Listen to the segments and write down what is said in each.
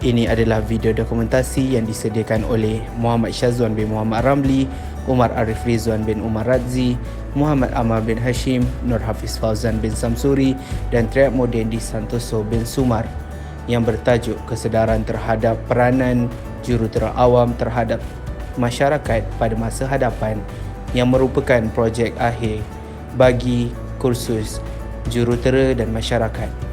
Ini adalah video dokumentasi yang disediakan oleh Muhammad Syazwan bin Muhammad Ramli, Umar Arif Rizwan bin Umar Radzi, Muhammad Ammar bin Hashim, Nur Hafiz Fauzan bin Samsuri dan Triad Modendi Santoso bin Sumar yang bertajuk Kesedaran terhadap Peranan Jurutera Awam terhadap Masyarakat pada Masa Hadapan, yang merupakan projek akhir bagi kursus Jurutera dan Masyarakat.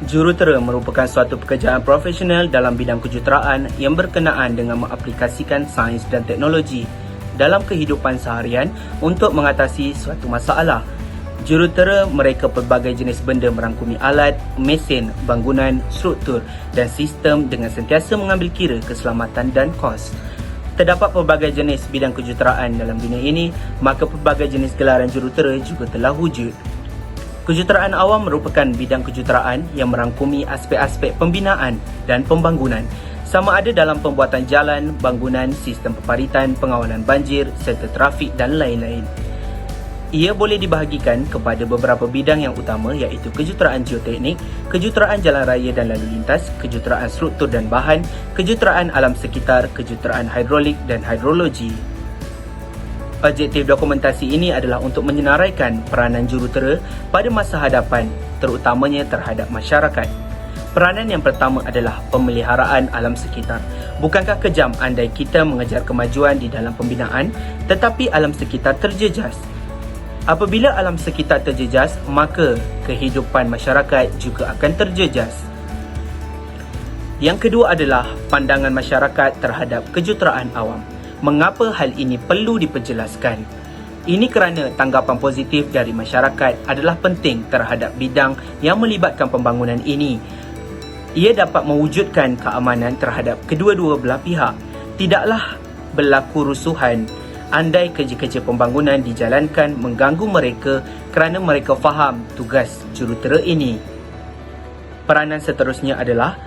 Jurutera merupakan suatu pekerjaan profesional dalam bidang kejuruteraan yang berkenaan dengan mengaplikasikan sains dan teknologi dalam kehidupan seharian untuk mengatasi suatu masalah. Jurutera mereka pelbagai jenis benda merangkumi alat, mesin, bangunan, struktur dan sistem dengan sentiasa mengambil kira keselamatan dan kos. Terdapat pelbagai jenis bidang kejuruteraan dalam dunia ini, maka pelbagai jenis gelaran jurutera juga telah wujud. Kejuruteraan awam merupakan bidang kejuruteraan yang merangkumi aspek-aspek pembinaan dan pembangunan, sama ada dalam pembuatan jalan, bangunan, sistem peparitan, pengawalan banjir serta trafik dan lain-lain. Ia boleh dibahagikan kepada beberapa bidang yang utama, iaitu kejuruteraan geoteknik, kejuruteraan jalan raya dan lalu lintas, kejuruteraan struktur dan bahan, kejuruteraan alam sekitar, kejuruteraan hidrolik dan hidrologi. Objektif dokumentasi ini adalah untuk menyenaraikan peranan jurutera pada masa hadapan, terutamanya terhadap masyarakat. Peranan yang pertama adalah pemeliharaan alam sekitar. Bukankah kejam andai kita mengejar kemajuan di dalam pembinaan, tetapi alam sekitar terjejas? Apabila alam sekitar terjejas, maka kehidupan masyarakat juga akan terjejas. Yang kedua adalah pandangan masyarakat terhadap kejuruteraan awam. Mengapa hal ini perlu diperjelaskan? Ini kerana tanggapan positif dari masyarakat adalah penting terhadap bidang yang melibatkan pembangunan ini. Ia dapat mewujudkan keamanan terhadap kedua-dua belah pihak. Tidaklah berlaku rusuhan andai kerja-kerja pembangunan dijalankan mengganggu mereka kerana mereka faham tugas jurutera ini. Peranan seterusnya adalah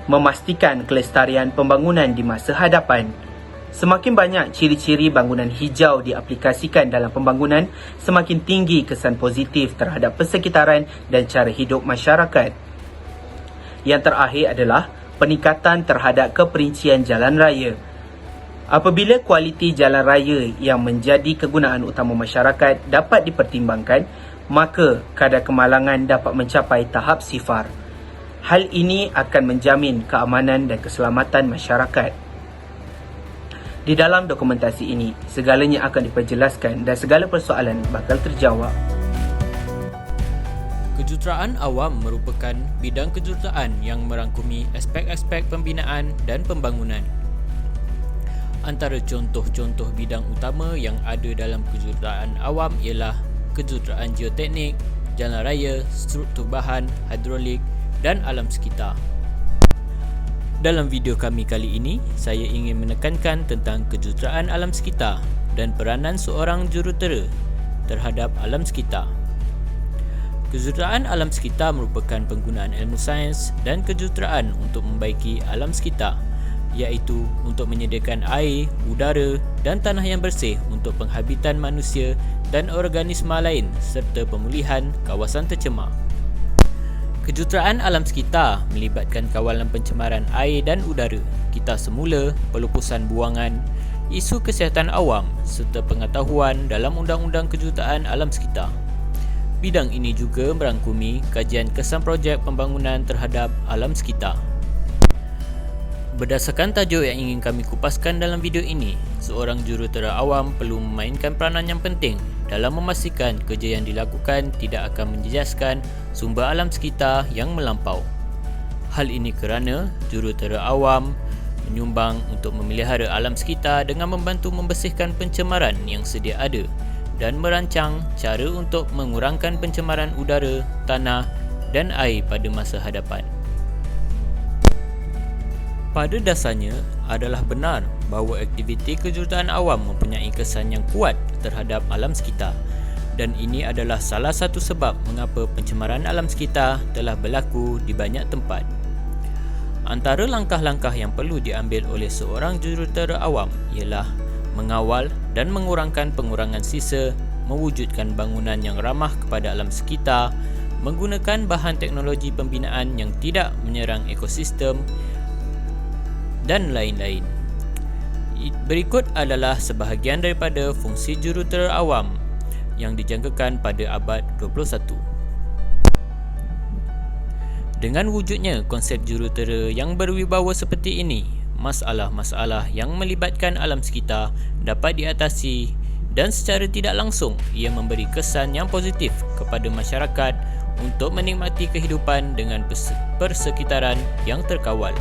memastikan kelestarian pembangunan di masa hadapan. Semakin banyak ciri-ciri bangunan hijau diaplikasikan dalam pembangunan, semakin tinggi kesan positif terhadap persekitaran dan cara hidup masyarakat. Yang terakhir adalah peningkatan terhadap keperincian jalan raya. Apabila kualiti jalan raya yang menjadi kegunaan utama masyarakat dapat dipertimbangkan, maka kadar kemalangan dapat mencapai tahap sifar. Hal ini akan menjamin keamanan dan keselamatan masyarakat. Di dalam dokumentasi ini, segalanya akan diperjelaskan dan segala persoalan bakal terjawab. Kejuruteraan awam merupakan bidang kejuruteraan yang merangkumi aspek-aspek pembinaan dan pembangunan. Antara contoh-contoh bidang utama yang ada dalam kejuruteraan awam ialah kejuruteraan geoteknik, jalan raya, struktur bahan, hidrolik dan alam sekitar. Dalam video kami kali ini, saya ingin menekankan tentang kejuruteraan alam sekitar dan peranan seorang jurutera terhadap alam sekitar. Kejuruteraan alam sekitar merupakan penggunaan ilmu sains dan kejuruteraan untuk membaiki alam sekitar, iaitu untuk menyediakan air, udara dan tanah yang bersih untuk penghabitan manusia dan organisma lain serta pemulihan kawasan tercemar. Kejuruteraan alam sekitar melibatkan kawalan pencemaran air dan udara, kitar semula, pelupusan buangan, isu kesihatan awam serta pengetahuan dalam undang-undang kejuruteraan alam sekitar. Bidang ini juga merangkumi kajian kesan projek pembangunan terhadap alam sekitar. Berdasarkan tajuk yang ingin kami kupaskan dalam video ini, seorang jurutera awam perlu memainkan peranan yang penting dalam memastikan kerja yang dilakukan tidak akan menjejaskan sumber alam sekitar yang melampau. Hal ini kerana jurutera awam menyumbang untuk memelihara alam sekitar dengan membantu membersihkan pencemaran yang sedia ada dan merancang cara untuk mengurangkan pencemaran udara, tanah dan air pada masa hadapan. Pada dasarnya adalah benar bahawa aktiviti kejuruteraan awam mempunyai kesan yang kuat terhadap alam sekitar, dan ini adalah salah satu sebab mengapa pencemaran alam sekitar telah berlaku di banyak tempat. Antara langkah-langkah yang perlu diambil oleh seorang jurutera awam ialah mengawal dan mengurangkan pengurangan sisa, mewujudkan bangunan yang ramah kepada alam sekitar, menggunakan bahan teknologi pembinaan yang tidak menyerang ekosistem dan lain-lain. Berikut adalah sebahagian daripada fungsi jurutera awam yang dijangkakan pada abad 21. Dengan wujudnya konsep jurutera yang berwibawa seperti ini, masalah-masalah yang melibatkan alam sekitar dapat diatasi dan secara tidak langsung ia memberi kesan yang positif kepada masyarakat untuk menikmati kehidupan dengan persekitaran yang terkawal.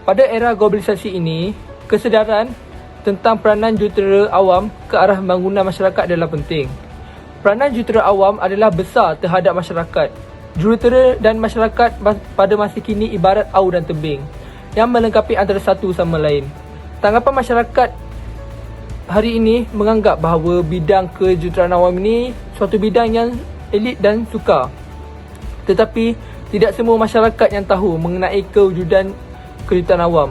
Pada era globalisasi ini, kesedaran tentang peranan jurutera awam ke arah pembangunan masyarakat adalah penting. Peranan jurutera awam adalah besar terhadap masyarakat. Jurutera dan masyarakat pada masa kini ibarat au dan tebing yang melengkapi antara satu sama lain. Tanggapan masyarakat hari ini menganggap bahawa bidang kejuruteraan awam ini suatu bidang yang elit dan sukar. Tetapi tidak semua masyarakat yang tahu mengenai kewujudan kejuruteraan awam.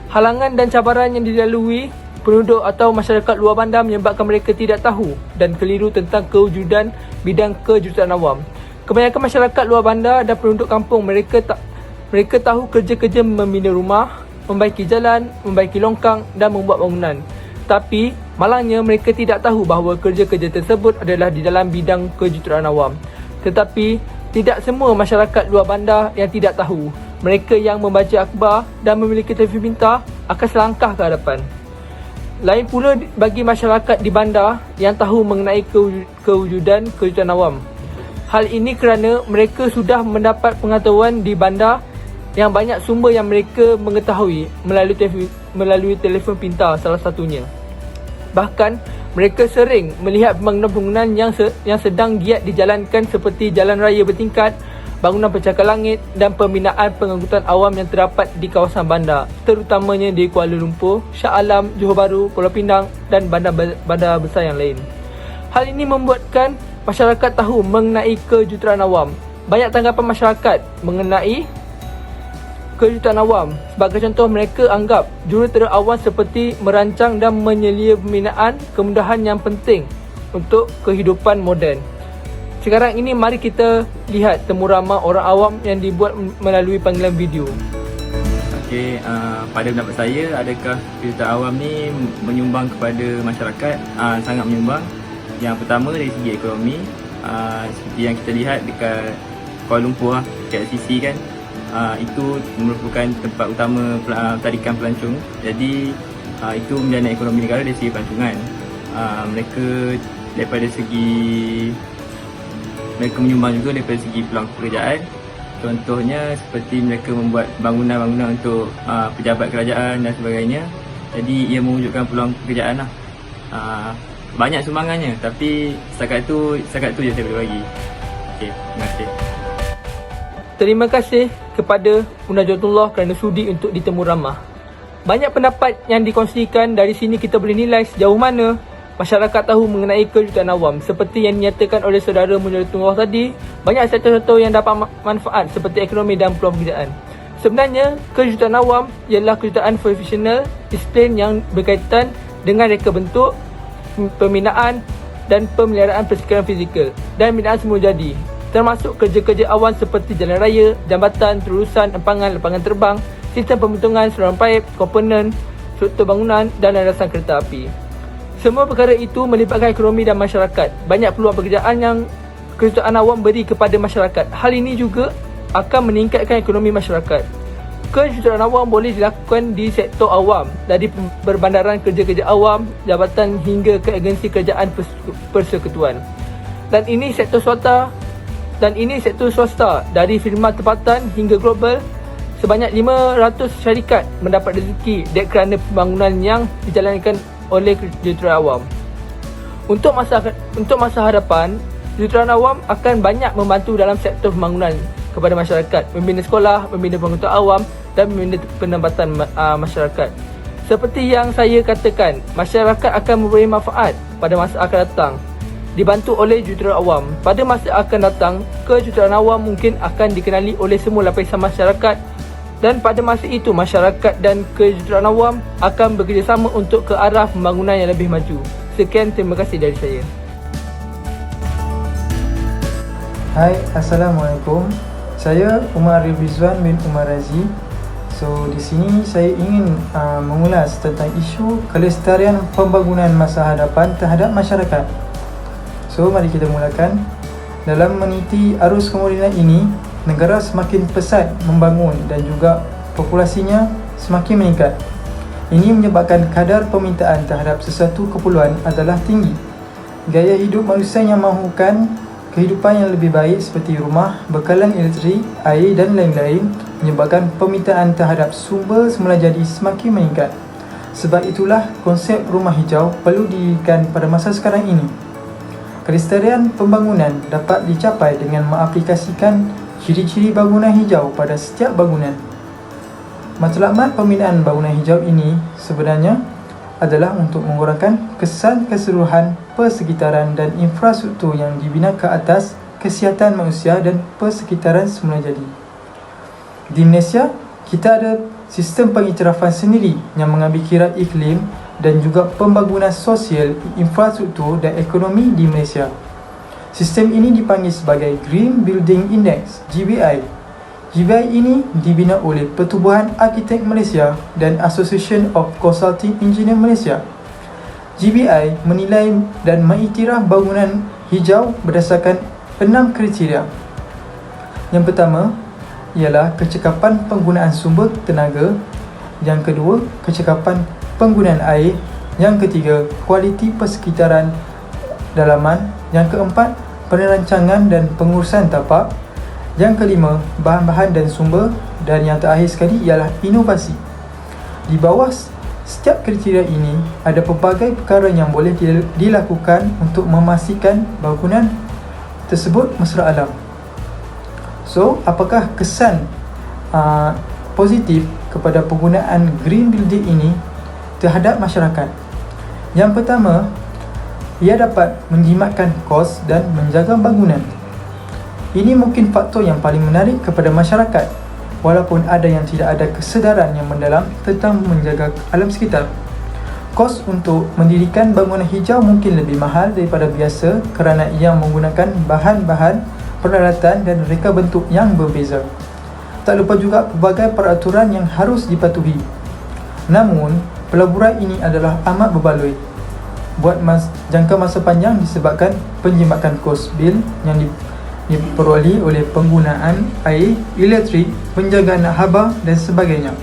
Halangan dan cabaran yang dilalui penduduk atau masyarakat luar bandar menyebabkan mereka tidak tahu dan keliru tentang kewujudan bidang kejuruteraan awam. Kebanyakan masyarakat luar bandar dan penduduk kampung mereka tahu kerja-kerja membina rumah, membaiki jalan, membaiki longkang dan membuat bangunan. Tapi malangnya mereka tidak tahu bahawa kerja-kerja tersebut adalah di dalam bidang kejuruteraan awam. Tetapi tidak semua masyarakat luar bandar yang tidak tahu. Mereka yang membaca akhbar dan memiliki telefon pintar akan selangkah ke hadapan. Lain pula bagi masyarakat di bandar yang tahu mengenai kewujudan kejuruteraan awam. Hal ini kerana mereka sudah mendapat pengetahuan di bandar yang banyak sumber yang mereka mengetahui melalui telefon pintar salah satunya. Bahkan mereka sering melihat pembangunan-pembangunan yang sedang giat dijalankan seperti jalan raya bertingkat, bangunan pencakar langit dan pembinaan pengangkutan awam yang terdapat di kawasan bandar, terutamanya di Kuala Lumpur, Shah Alam, Johor Bahru, Pulau Pinang dan bandar besar yang lain. Hal ini membuatkan masyarakat tahu mengenai kejuruteraan awam. Banyak tanggapan masyarakat mengenai kejuruteraan awam. Sebagai contoh, mereka anggap jurutera awam seperti merancang dan menyelia pembinaan kemudahan yang penting untuk kehidupan moden. Sekarang ini mari kita lihat temu ramah orang awam yang dibuat melalui panggilan video. Okey, pada pendapat saya, adakah kejuruteraan awam ni menyumbang kepada masyarakat? Sangat menyumbang. Yang pertama dari segi ekonomi, seperti yang kita lihat dekat Kuala Lumpur, dekat LCC kan, itu merupakan tempat utama tarikan pelancong. Jadi itu menjana ekonomi negara dari segi pelancongan. Mereka daripada segi mereka menyumbang juga daripada segi peluang pekerjaan. Contohnya seperti mereka membuat bangunan-bangunan untuk pejabat kerajaan dan sebagainya. Jadi ia mewujudkan peluang pekerjaan lah. Banyak sumbangannya, tapi setakat tu je saya boleh bagi. Okey, terima kasih. Terima kasih kepada Munajatullah kerana sudi untuk ditemu ramah. Banyak pendapat yang dikongsikan, dari sini kita boleh nilai sejauh mana masyarakat tahu mengenai kejuruteraan awam. Seperti yang dinyatakan oleh saudara Munajatullah tadi, banyak sektor-sektor yang dapat manfaat seperti ekonomi dan peluang pekerjaan. Sebenarnya, kejuruteraan awam ialah kejuruteraan profesional disiplin yang berkaitan dengan reka bentuk, pembinaan dan pemeliharaan persekitaran fizikal dan pembinaan semula jadi, termasuk kerja-kerja awam seperti jalan raya, jambatan, terusan, empangan, lapangan terbang, sistem pembentungan, saluran paip, komponen, struktur bangunan dan landasan kereta api. Semua perkara itu melibatkan ekonomi dan masyarakat. Banyak peluang pekerjaan yang kejuruteraan awam beri kepada masyarakat. Hal ini juga akan meningkatkan ekonomi masyarakat. Kejuruteraan awam boleh dilakukan di sektor awam, dari perbandaran, kerja-kerja awam, jabatan hingga ke agensi kerajaan persekutuan. Dan ini sektor swasta dari firma tempatan hingga global. Sebanyak 500 syarikat mendapat rezeki kerana pembangunan yang dijalankan oleh kejuruteraan awam. Untuk masa hadapan, kejuruteraan awam akan banyak membantu dalam sektor pembangunan kepada masyarakat, membina sekolah, membina pengetahuan awam dan membina pendapatan masyarakat. Seperti yang saya katakan, masyarakat akan memberi manfaat pada masa akan datang, dibantu oleh juruteraan awam. Pada masa akan datang, kejuruteraan awam mungkin akan dikenali oleh semua lapisan masyarakat Dan pada masa itu, masyarakat dan kejuruteraan awam akan bekerjasama untuk ke arah pembangunan yang lebih maju. Sekian, terima kasih dari saya. Hai, Assalamualaikum. Saya Umar Rizwan bin Umar Razi. So, di sini saya ingin mengulas tentang isu kelestarian pembangunan masa hadapan terhadap masyarakat. So, mari kita mulakan. Dalam meniti arus kemodenan ini, negara semakin pesat membangun dan juga populasinya semakin meningkat. Ini menyebabkan kadar permintaan terhadap sesuatu keperluan adalah tinggi. Gaya hidup manusia yang mahukan kehidupan yang lebih baik seperti rumah, bekalan elektrik, air dan lain-lain menyebabkan permintaan terhadap sumber semula jadi semakin meningkat. Sebab itulah konsep rumah hijau perlu didirikan pada masa sekarang ini. Kelestarian pembangunan dapat dicapai dengan mengaplikasikan ciri-ciri bangunan hijau pada setiap bangunan. Matlamat pembinaan bangunan hijau ini sebenarnya adalah untuk mengurangkan kesan keseluruhan persekitaran dan infrastruktur yang dibina ke atas kesihatan manusia dan persekitaran semula jadi. Di Malaysia, kita ada sistem pengiktirafan sendiri yang mengambil kira iklim dan juga pembangunan sosial, infrastruktur dan ekonomi di Malaysia. Sistem ini dipanggil sebagai Green Building Index, GBI. GBI ini dibina oleh Pertubuhan Arkitek Malaysia dan Association of Consulting Engineer Malaysia. GBI menilai dan mengiktiraf bangunan hijau berdasarkan 6 kriteria. Yang pertama ialah kecekapan penggunaan sumber tenaga. Yang kedua, kecekapan penggunaan air. Yang ketiga, kualiti persekitaran dalaman. Yang keempat, penerancangan dan pengurusan tapak. Yang kelima, bahan-bahan dan sumber. Dan yang terakhir sekali ialah inovasi. Di bawah setiap kriteria ini, ada pelbagai perkara yang boleh dilakukan untuk memastikan bangunan tersebut mesra alam. So, apakah kesan positif kepada penggunaan green building ini terhadap masyarakat? Yang pertama, ia dapat menjimatkan kos dan menjaga bangunan. Ini mungkin faktor yang paling menarik kepada masyarakat, walaupun ada yang tidak ada kesedaran yang mendalam tentang menjaga alam sekitar. Kos untuk mendirikan bangunan hijau mungkin lebih mahal daripada biasa kerana ia menggunakan bahan-bahan, peralatan dan reka bentuk yang berbeza. Tak lupa juga pelbagai peraturan yang harus dipatuhi. Namun, pelaburan ini adalah amat berbaloi buat jangka masa panjang disebabkan penjimakan kos bil yang diperoleh oleh penggunaan air, elektrik, penjagaan haba dan sebagainya.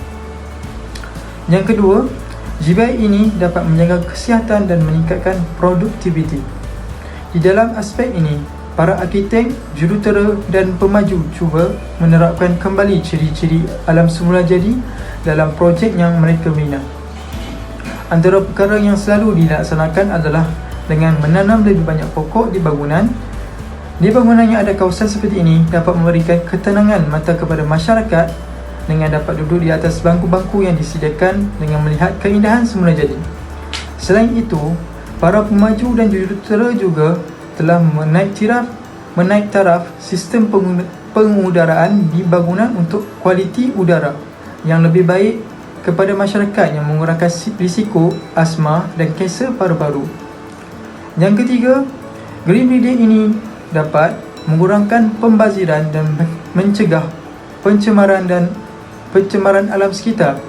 Yang kedua, GBI ini dapat menjaga kesihatan dan meningkatkan produktiviti. Di dalam aspek ini, para arkitek, jurutera dan pemaju cuba menerapkan kembali ciri-ciri alam semula jadi dalam projek yang mereka bina. Antara perkara yang selalu dilaksanakan adalah dengan menanam lebih banyak pokok di bangunan. Di bangunan yang ada kawasan seperti ini dapat memberikan ketenangan mata kepada masyarakat dengan dapat duduk di atas bangku-bangku yang disediakan dengan melihat keindahan semula jadi. Selain itu, para pemaju dan jurutera juga telah menaik taraf sistem pengudaraan di bangunan untuk kualiti udara yang lebih baik kepada masyarakat yang mengurangkan risiko asma dan kanser paru-paru. Yang ketiga, green building ini dapat mengurangkan pembaziran dan mencegah pencemaran alam sekitar.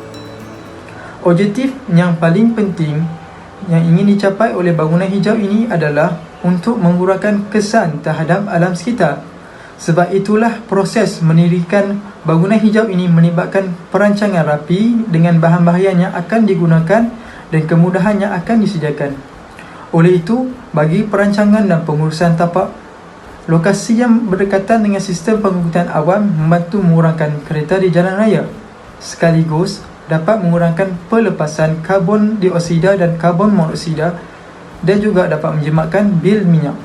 Objektif yang paling penting yang ingin dicapai oleh bangunan hijau ini adalah untuk mengurangkan kesan terhadap alam sekitar. Sebab itulah proses mendirikan bangunan hijau ini melibatkan perancangan rapi dengan bahan-bahan yang akan digunakan dan kemudahan yang akan disediakan. Oleh itu, bagi perancangan dan pengurusan tapak, lokasi yang berdekatan dengan sistem pengangkutan awam membantu mengurangkan kereta di jalan raya, sekaligus dapat mengurangkan pelepasan karbon dioksida dan karbon monoksida dan juga dapat menjimatkan bil minyak.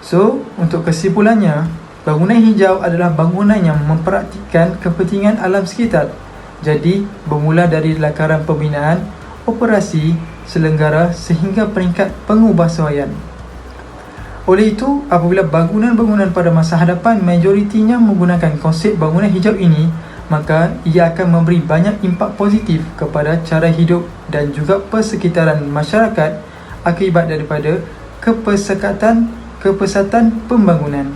So, untuk kesimpulannya, bangunan hijau adalah bangunan yang mempraktikkan kepentingan alam sekitar. Jadi, bermula dari lakaran pembinaan, operasi, selenggara sehingga peringkat pengubahsuaian. Oleh itu, apabila bangunan-bangunan pada masa hadapan majoritinya menggunakan konsep bangunan hijau ini, maka ia akan memberi banyak impak positif kepada cara hidup dan juga persekitaran masyarakat akibat daripada kepesatan pembangunan.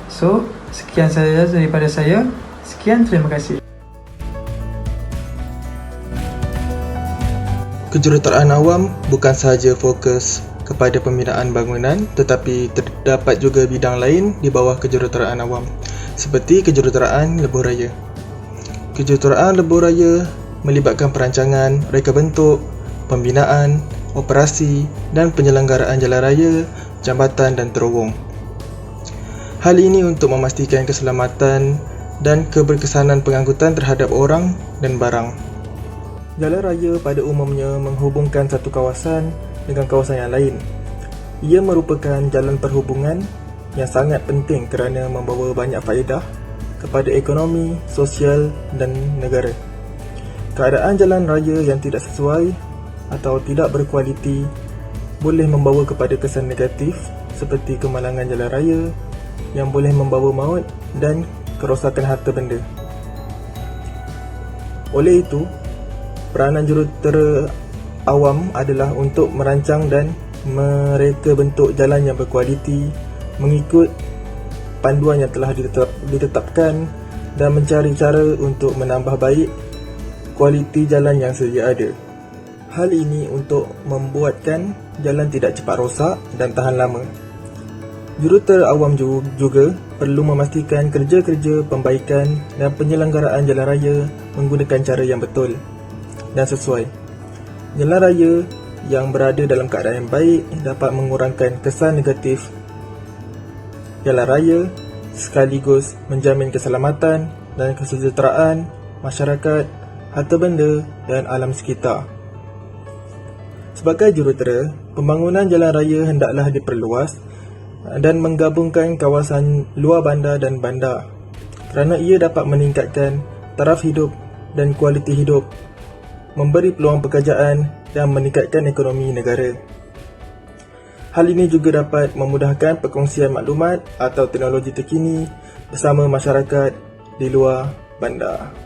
So, sekian sahaja daripada saya. Sekian, terima kasih. Kejuruteraan awam bukan sahaja fokus kepada pembinaan bangunan, tetapi terdapat juga bidang lain di bawah kejuruteraan awam, seperti kejuruteraan lebuh raya. Kejuruteraan lebuh raya melibatkan perancangan, reka bentuk, pembinaan, operasi dan penyelenggaraan jalan raya, jambatan dan terowong. Hal ini untuk memastikan keselamatan dan keberkesanan pengangkutan terhadap orang dan barang. Jalan raya pada umumnya menghubungkan satu kawasan dengan kawasan yang lain. Ia merupakan jalan perhubungan yang sangat penting kerana membawa banyak faedah kepada ekonomi, sosial dan negara. Keadaan jalan raya yang tidak sesuai atau tidak berkualiti boleh membawa kepada kesan negatif seperti kemalangan jalan raya yang boleh membawa maut dan kerosakan harta benda. Oleh itu, peranan jurutera awam adalah untuk merancang dan mereka bentuk jalan yang berkualiti mengikut panduan yang telah ditetapkan dan mencari cara untuk menambah baik kualiti jalan yang sedia ada. Hal ini untuk membuatkan jalan tidak cepat rosak dan tahan lama. Jurutera awam juga perlu memastikan kerja-kerja pembaikan dan penyelenggaraan jalan raya menggunakan cara yang betul dan sesuai. Jalan raya yang berada dalam keadaan yang baik dapat mengurangkan kesan negatif jalan raya sekaligus menjamin keselamatan dan kesejahteraan masyarakat, harta benda dan alam sekitar. Sebagai jurutera, pembangunan jalan raya hendaklah diperluas dan menggabungkan kawasan luar bandar dan bandar kerana ia dapat meningkatkan taraf hidup dan kualiti hidup, memberi peluang pekerjaan dan meningkatkan ekonomi negara. Hal ini juga dapat memudahkan perkongsian maklumat atau teknologi terkini bersama masyarakat di luar bandar.